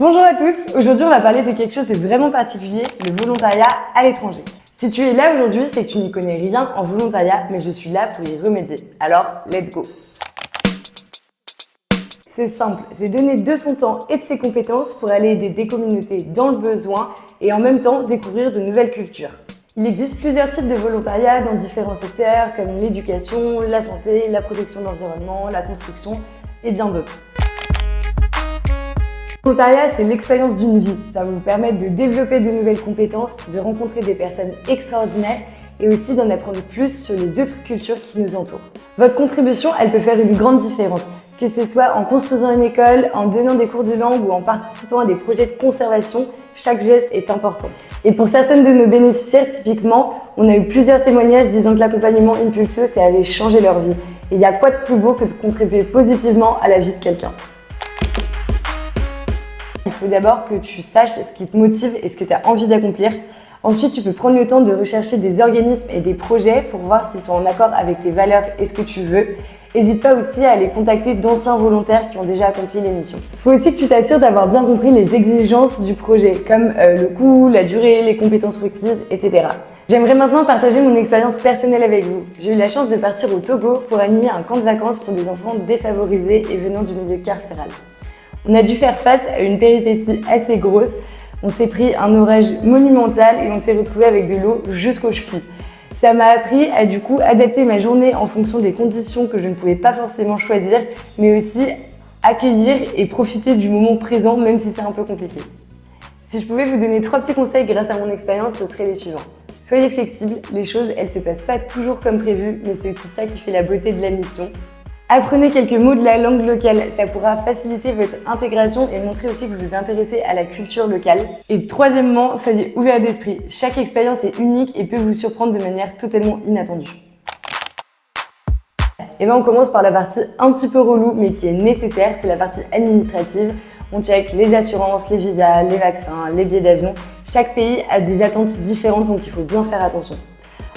Bonjour à tous, aujourd'hui on va parler de quelque chose de vraiment particulier, le volontariat à l'étranger. Si tu es là aujourd'hui, c'est que tu n'y connais rien en volontariat, mais je suis là pour y remédier. Alors, let's go! C'est simple, c'est donner de son temps et de ses compétences pour aller aider des communautés dans le besoin et en même temps découvrir de nouvelles cultures. Il existe plusieurs types de volontariat dans différents secteurs comme l'éducation, la santé, la protection de l'environnement, la construction et bien d'autres. Le volontariat, c'est l'expérience d'une vie. Ça va vous permettre de développer de nouvelles compétences, de rencontrer des personnes extraordinaires et aussi d'en apprendre plus sur les autres cultures qui nous entourent. Votre contribution, elle peut faire une grande différence, que ce soit en construisant une école, en donnant des cours de langue ou en participant à des projets de conservation, chaque geste est important. Et pour certaines de nos bénéficiaires, typiquement, on a eu plusieurs témoignages disant que l'accompagnement Impulso, ça avait changé leur vie. Et il n'y a quoi de plus beau que de contribuer positivement à la vie de quelqu'un. Il faut d'abord que tu saches ce qui te motive et ce que tu as envie d'accomplir. Ensuite, tu peux prendre le temps de rechercher des organismes et des projets pour voir s'ils sont en accord avec tes valeurs et ce que tu veux. N'hésite pas aussi à aller contacter d'anciens volontaires qui ont déjà accompli les missions. Il faut aussi que tu t'assures d'avoir bien compris les exigences du projet, comme le coût, la durée, les compétences requises, etc. J'aimerais maintenant partager mon expérience personnelle avec vous. J'ai eu la chance de partir au Togo pour animer un camp de vacances pour des enfants défavorisés et venant du milieu carcéral. On a dû faire face à une péripétie assez grosse. On s'est pris un orage monumental et on s'est retrouvé avec de l'eau jusqu'aux chevilles. Ça m'a appris à du coup adapter ma journée en fonction des conditions que je ne pouvais pas forcément choisir, mais aussi accueillir et profiter du moment présent, même si c'est un peu compliqué. Si je pouvais vous donner 3 petits conseils grâce à mon expérience, ce seraient les suivants. Soyez flexible, les choses elles se passent pas toujours comme prévu, mais c'est aussi ça qui fait la beauté de la mission. Apprenez quelques mots de la langue locale, ça pourra faciliter votre intégration et montrer aussi que vous vous intéressez à la culture locale. Et troisièmement, soyez ouverts d'esprit. Chaque expérience est unique et peut vous surprendre de manière totalement inattendue. Et bien on commence par la partie un petit peu relou mais qui est nécessaire, c'est la partie administrative. On check les assurances, les visas, les vaccins, les billets d'avion. Chaque pays a des attentes différentes donc il faut bien faire attention.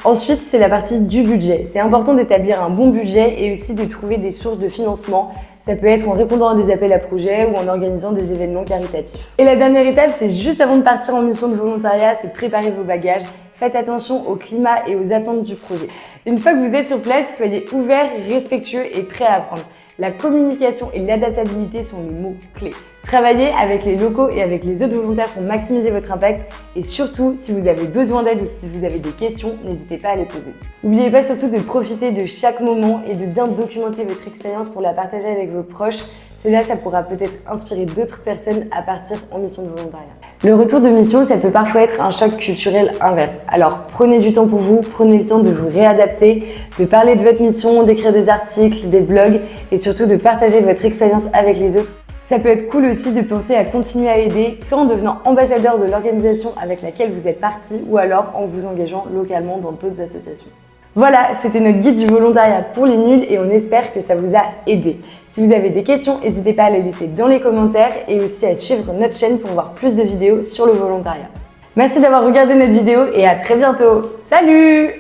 Ensuite, c'est la partie du budget. C'est important d'établir un bon budget et aussi de trouver des sources de financement. Ça peut être en répondant à des appels à projets ou en organisant des événements caritatifs. Et la dernière étape, c'est juste avant de partir en mission de volontariat, c'est de préparer vos bagages. Faites attention au climat et aux attentes du projet. Une fois que vous êtes sur place, soyez ouverts, respectueux et prêts à apprendre. La communication et l'adaptabilité sont les mots clés. Travaillez avec les locaux et avec les autres volontaires pour maximiser votre impact et surtout, si vous avez besoin d'aide ou si vous avez des questions, n'hésitez pas à les poser. N'oubliez pas surtout de profiter de chaque moment et de bien documenter votre expérience pour la partager avec vos proches. Cela, ça pourra peut-être inspirer d'autres personnes à partir en mission de volontariat. Le retour de mission, ça peut parfois être un choc culturel inverse. Alors prenez du temps pour vous, prenez le temps de vous réadapter, de parler de votre mission, d'écrire des articles, des blogs et surtout de partager votre expérience avec les autres. Ça peut être cool aussi de penser à continuer à aider, soit en devenant ambassadeur de l'organisation avec laquelle vous êtes parti ou alors en vous engageant localement dans d'autres associations. Voilà, c'était notre guide du volontariat pour les nuls et on espère que ça vous a aidé. Si vous avez des questions, n'hésitez pas à les laisser dans les commentaires et aussi à suivre notre chaîne pour voir plus de vidéos sur le volontariat. Merci d'avoir regardé notre vidéo et à très bientôt. Salut!